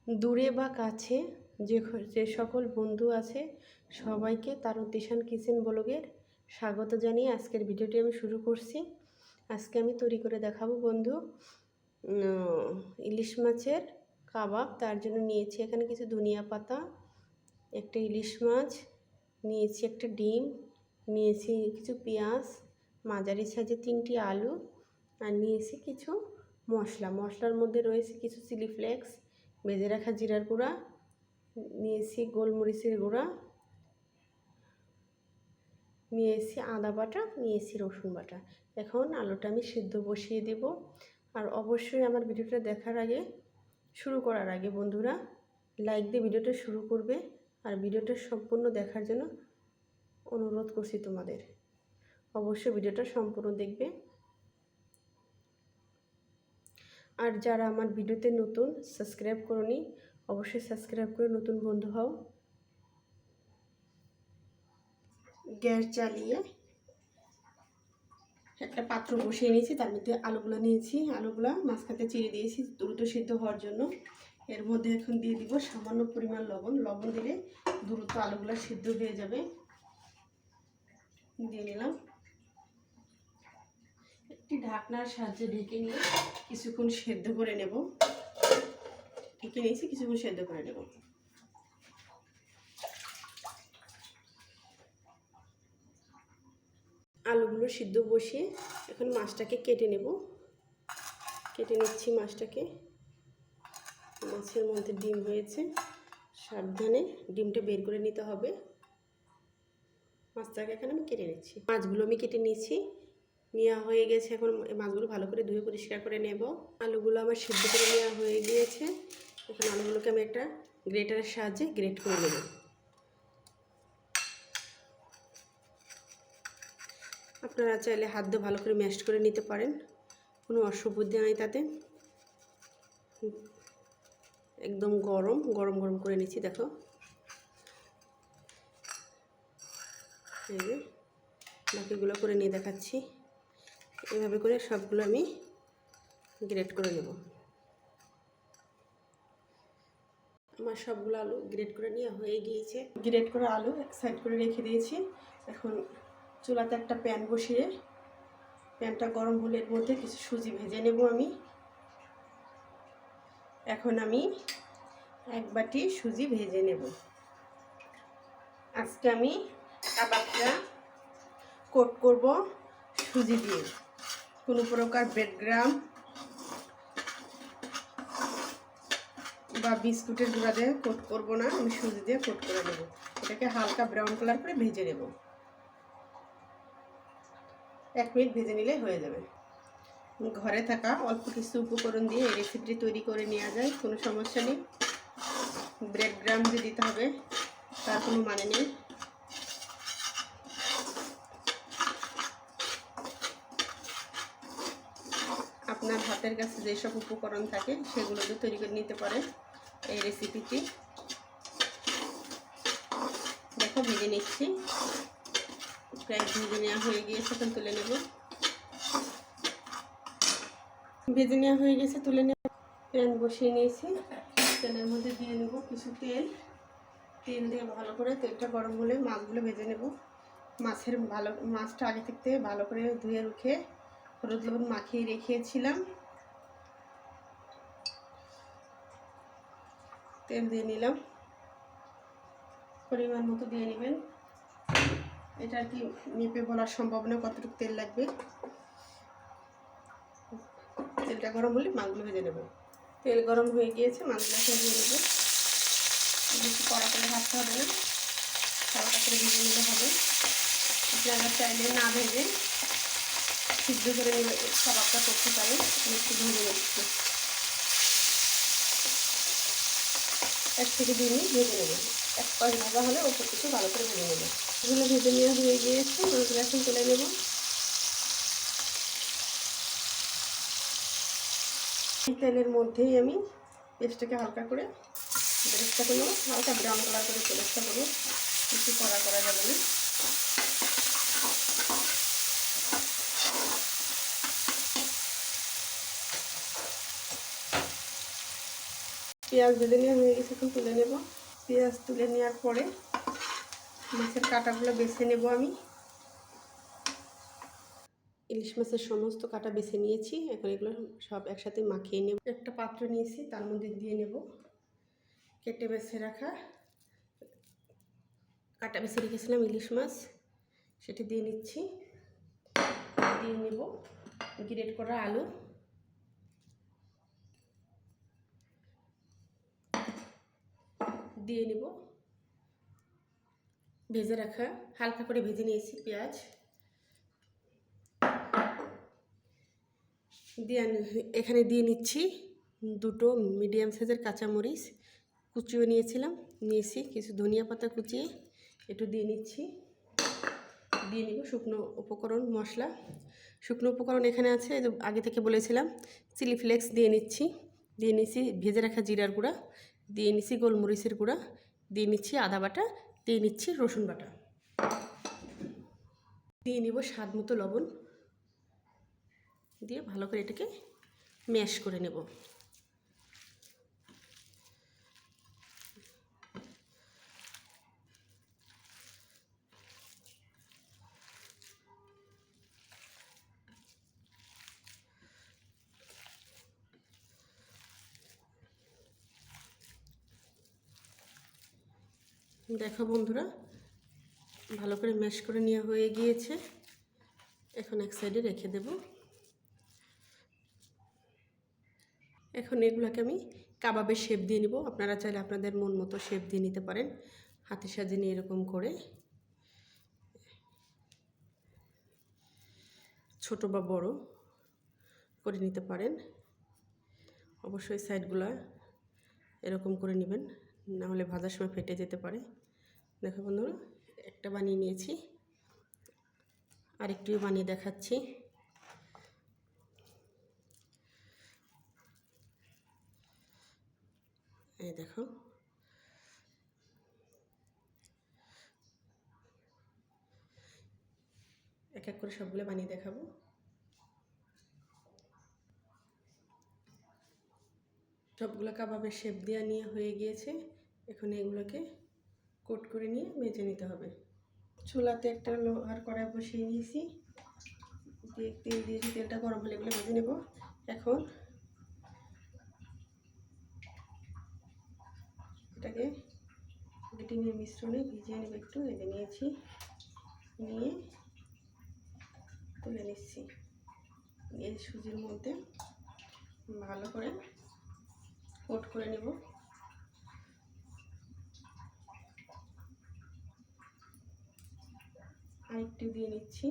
দূরে বা কাছে যে সকল বন্ধু আছে সবাইকে তারুণ্যতিশান কিচেন ব্লগের স্বাগত জানিয়ে আজকের ভিডিওটি আমি শুরু করছি। আজকে আমি তৈরি করে দেখাবো বন্ধু ইলিশ মাছের কাবাব। তার জন্য নিয়েছি এখানে কিছু ধনিয়া পাতা, একটা ইলিশ মাছ নিয়েছি, একটা ডিম নিয়েছি, কিছু পেঁয়াজ, মাঝারি সাইজে 3টি আলু, আর নিয়েছি কিছু মশলার মধ্যে রয়েছে কিছু চিলি ফ্লেক্স, ভেজে রাখা জিরার গুঁড়া, নিয়েছি গোলমরিচের গুঁড়া, নিয়েছি আদা বাটা, নিয়েছি রসুন বাটা। এখন আলুটা আমি সিদ্ধ বসিয়ে দেব। আর অবশ্যই আমার ভিডিওটা দেখার আগে, শুরু করার আগে বন্ধুরা লাইক দিয়ে ভিডিওটা শুরু করবে আর ভিডিওটা সম্পূর্ণ দেখার জন্য অনুরোধ করছি তোমাদের। অবশ্যই ভিডিওটা সম্পূর্ণ দেখবে। আর যারা আমার ভিডিওতে নতুন, সাবস্ক্রাইব করোনি, অবশ্যই সাবস্ক্রাইব করে নতুন বন্ধু হও। গ্যাস জ্বালিয়ে একটা পাত্র বসিয়ে নিয়েছি, তার মধ্যে আলুগুলো নিয়েছি, আলুগুলো মাঝখানে চিড়ে দিয়েছি দ্রুত সিদ্ধ হওয়ার জন্য। এর মধ্যে এখন দিয়ে দিব সামান্য পরিমাণ লবণ দিলে দ্রুত আলুগুলো সিদ্ধ হয়ে যাবে। দিয়ে নিলাম। একটি ঢাকনার সাহায্যে ঢেকে নিয়ে কিছুক্ষণ সেদ্ধ করে নেব। ঢেকে নিয়েছি, কিছুক্ষণ সেদ্ধ করে নেব। আলুগুলো সিদ্ধ বসিয়ে এখন মাছটাকে কেটে নেব। কেটে নিচ্ছি মাছটাকে। মাছের মধ্যে ডিম হয়েছে, সাবধানে ডিমটা বের করে নিতে হবে। মাছটাকে এখন আমি কেটে নিচ্ছি। মাছগুলো আমি কেটে নিয়েছি, নেওয়া হয়ে গেছে। এখন মাছগুলো ভালো করে ধুয়ে পরিষ্কার করে নেব। আলুগুলো আমার সিদ্ধ করে নেওয়া হয়ে গিয়েছে। এখন আলুগুলোকে আমি একটা গ্রেটারের সাহায্যে গ্রেট করে নেব। আপনারা চাইলে হাত দিয়ে ভালো করে ম্যাশ করে নিতে পারেন, কোনো অসুবিধা নাই তাতে। একদম গরম করে নিচ্ছি, দেখো। এই যে বাকিগুলো করে নিয়ে দেখাচ্ছি। এভাবে করে সবগুলো আমি গ্রেট করে নেব। আমার সবগুলো আলু গ্রেট করে নেওয়া হয়ে গিয়েছে। গ্রেট করে আলু এক সাইড করে রেখে দিয়েছি। এখন চুলাতে একটা প্যান বসিয়ে প্যানটা গরম হলে এর মধ্যে কিছু সুজি ভেজে নেব আমি। এখন আমি 1 বাটি সুজি ভেজে নেব। আজকে আমি কাবাবটা কোট করব সুজি দিয়ে, কোনো প্রকার ব্রেডগ্রাম বা বিস্কুটের গুঁড়া দিয়ে কোট করব না, আমি সুজি দিয়ে কোট করে নেব। এটাকে হালকা ব্রাউন কালার করে ভেজে নেব। 1 মিনিট ভেজে নিলে হয়ে যাবে। ঘরে থাকা অল্প কিছু উপকরণ দিয়ে এই রেসিপিটি তৈরি করে নেওয়া যায়, কোনো সমস্যা নেই। ব্রেডগ্রাম যে দিতে হবে তার কোনো মানে নেই। আপনার হাতের কাছে যেসব উপকরণ থাকে সেগুলো দিয়ে তৈরি করে নিতে পারেন এই রেসিপিটি। দেখো ভেজে নিচ্ছি, প্রায় ভেজে নেওয়া হয়ে গিয়েছে। এখন তুলে নেব। ভেজে নেওয়া হয়ে গেছে, তুলে নেব। প্যান বসিয়ে নিয়েছি, তেলের মধ্যে দিয়ে নেব কিছু তেল। তেল দিয়ে ভালো করে তেলটা গরম হলে মাছগুলো ভেজে নেব। মাছটা আগে থেকে ভালো করে ধুয়ে রেখে হলুদ লবণ মাখিয়ে রেখেছিলাম। তেল দিয়ে নিলাম, পরিমাণ মতো দিয়ে নেবেন। এটা আর কি মেপে বলার সম্ভব না কতটুকু তেল লাগবে। তেলটা গরম হলে মাছগুলো ভেজে নেব। তেল গরম হয়ে গিয়েছে, মাছগুলোকে ভেজে নেব। বেশি কড়া করে ভাজতে হবে না, হালকা করে ভেজে নিলে হবে। আপনারা চাইলে না ভেজে সিদ্ধ করে নিয়ে কাবাবটা করতে পারেন। আমি একটু ভেজে নিচ্ছি, 1 থেকে 2 মিনিট ভেজে নেব। এক পাশ ভাজা হলে ওপর কিছু ভালো করে ভেজে নেব। এগুলো ভেজে নেওয়া হয়ে গিয়েছে, মাছগুলো এখন তুলে নেব। এই তেলের মধ্যেই আমি পেস্টটাকে হালকা করে বেরেস্তা করবো, হালকা ব্রাউন কালার করে বেরেস্তা করবো, কিছু করা যাবে না। পেঁয়াজ ভেজে নেওয়া হয়ে গেছে, এখন তুলে নেব। পেঁয়াজ তুলে নেওয়ার পরে মাছের কাঁটাগুলো বেছে নেব। আমি ইলিশ মাছের সমস্ত কাঁটা বেছে নিয়েছি, এখন এগুলো সব একসাথে মাখিয়ে নেব। একটা পাত্র নিয়েছি, তার মধ্যে দিয়ে নেব কেটে বেছে রাখা কাঁটা বেছে রেখেছিলাম ইলিশ মাছ, সেটা দিয়ে নিচ্ছি। দিয়ে নেব গ্রেট করা আলু, দিয়ে নেব ভেজে রাখা, হালকা করে ভেজে নিয়েছি পেঁয়াজ, দিয়ে এখানে দিয়ে নিচ্ছি দুটো মিডিয়াম সাইজের কাঁচামরিচ কুচিয়ে নিয়েছি কিছু ধনিয়া পাতা কুচিয়ে একটু দিয়ে নিচ্ছি। দিয়ে নিব শুকনো উপকরণ মশলা। শুকনো উপকরণ এখানে আছে, আগে থেকে বলেছিলাম, চিলি ফ্লেক্স দিয়ে নিচ্ছি। দিয়ে নিচ্ছি ভেজে রাখা জিরার গুঁড়া, দিয়ে নিচ্ছি গোলমরিচের গুঁড়া, দিয়ে নিচ্ছি আদা বাটা, দিয়ে নিচ্ছি রসুন বাটা, দিয়ে নিব স্বাদ মতো লবণ, দিয়ে ভালো করে এটাকে ম্যাশ করে নেব। দেখো বন্ধুরা, ভালো করে ম্যাশ করে নেওয়া হয়ে গিয়েছে, এখন এক সাইডে রেখে দেব। এখন এগুলোকে আমি কাবাবের শেপ দিয়ে নিব। আপনারা চাইলে আপনাদের মন মতো শেপ দিয়ে নিতে পারেন, হাতের সাহায্যে নিয়ে এরকম করে ছোট বা বড় করে নিতে পারেন। অবশ্যই সাইডগুলো এরকম করে নেবেন, না হলে ভাজার সময় ফেটে যেতে পারে। দেখো বন্ধুরা, একটা বানিয়ে নিয়েছি, আরেকটিও বানিয়ে দেখাচ্ছি। এই দেখো, এক এক করে সবগুলো বানিয়ে দেখাবো। সবগুলো কাবাবের শেপ দেওয়া নিয়ে হয়ে গিয়েছে, এখন এগুলোকে কোট করে নিয়ে ভেজে নিতে হবে। চুলাতে একটা লোহার কড়াই বসিয়ে নিয়েছি, দিয়ে তেল দিয়েছি, তেলটা গরম হলে এগুলো ভেজে নেব। এখন এটাকে ডিমের মিশ্রণে ভিজিয়ে নেব একটু, ভেজে নিয়েছি, নিয়ে তুলে নিচ্ছি। এই সুজির মধ্যে ভালো করে কোট করে নেব। আরেকটু দিয়ে নিচ্ছি।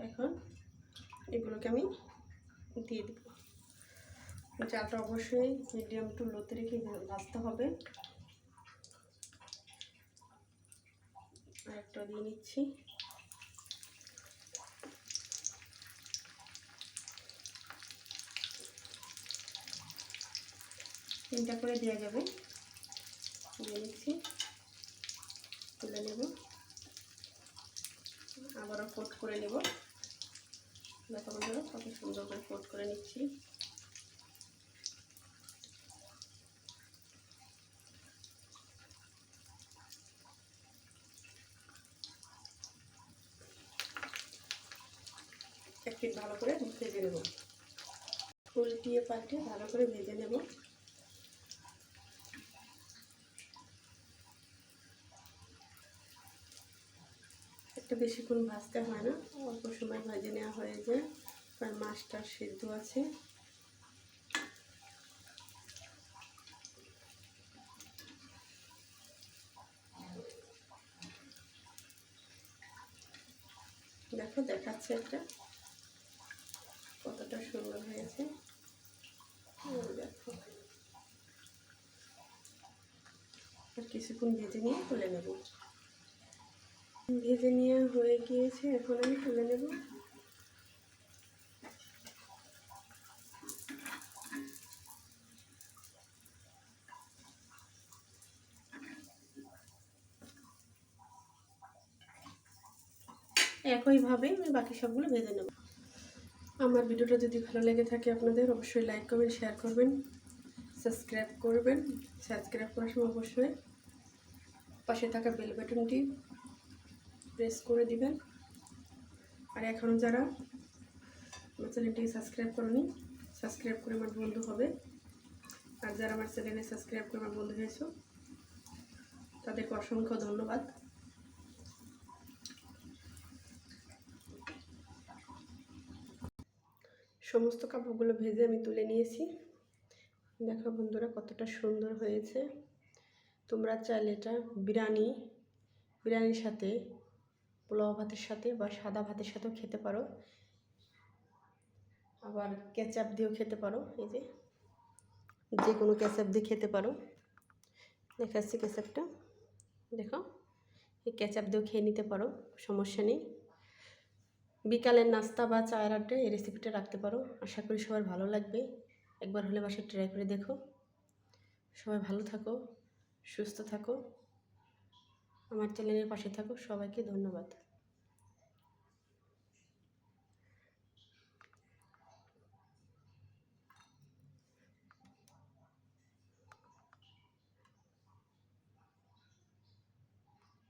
এখন এগুলোকে আমি দিয়ে দেব। চালটা অবশ্যই মিডিয়াম টু লোতে রেখে ভাজতে হবে। আরেকটা দিয়ে নিচ্ছি। তিনটা করে দেওয়া যাবে। দিয়ে নিচ্ছি, তুলে নেব, আবারও কোট করে নেব। দেখো বন্ধুরা, কত সুন্দর করে কোট করে নিচ্ছি। এক পিঠ ভালো করে ভেজে নেব, উল্টিয়ে পাল্টে ভালো করে ভেজে নেব। একটা বেশিক্ষণ ভাজতে হয় না, অল্প সময় ভেজে নেওয়া হয়ে যায়, কারণ মাছটা সিদ্ধ আছে। দেখো, দেখাচ্ছে একটা কতটা সুন্দর হয়েছে। দেখো, আর কিছুক্ষণ ভেজে নিয়ে তুলে নেব। ভেজে নেওয়া হয়ে গিয়েছে, এখন আমি তুলে নেব। একইভাবে আমি বাকি সবগুলো ভেজে নেব। আমার ভিডিওটা যদি ভালো লেগে থাকে আপনাদের অবশ্যই লাইক করবেন, শেয়ার করবেন, সাবস্ক্রাইব করবেন। সাবস্ক্রাইব করার সময় অবশ্যই পাশে থাকা বেল বাটনটি প্রেস করে দিবেন। আর এখনও যারা আমার চ্যানেলটিকে সাবস্ক্রাইব করেনি, সাবস্ক্রাইব করে আমার বন্ধু হবে। আর যারা আমার চ্যানেলে সাবস্ক্রাইব করে আমার বন্ধু হয়েছো তাদেরকে অসংখ্য ধন্যবাদ। সমস্ত কাবাবগুলো ভেজে আমি তুলে নিয়েছি। দেখো বন্ধুরা কতটা সুন্দর হয়েছে। তোমরা চাইলে এটা বিরিয়ানির সাথে, পোলাও ভাতের সাথে বা সাদা ভাতের সাথেও খেতে পারো, আবার কেচাপ দিয়েও খেতে পারো। এই যে কোনো কেচাপ দিয়ে খেতে পারো। দেখাচ্ছি কেচাপটা, দেখো এই কেচাপ দিয়েও খেয়ে নিতে পারো, সমস্যা নেই। বিকালের নাস্তা বা চায়ের আড্ডায় এই রেসিপিটা রাখতে পারো। আশা করি সবার ভালো লাগবে। একবার হলে বাসায় ট্রাই করে দেখো। সবাই ভালো থাকো, সুস্থ থাকো, আমার চ্যানেলের পাশে থাকো। সবাইকে ধন্যবাদ।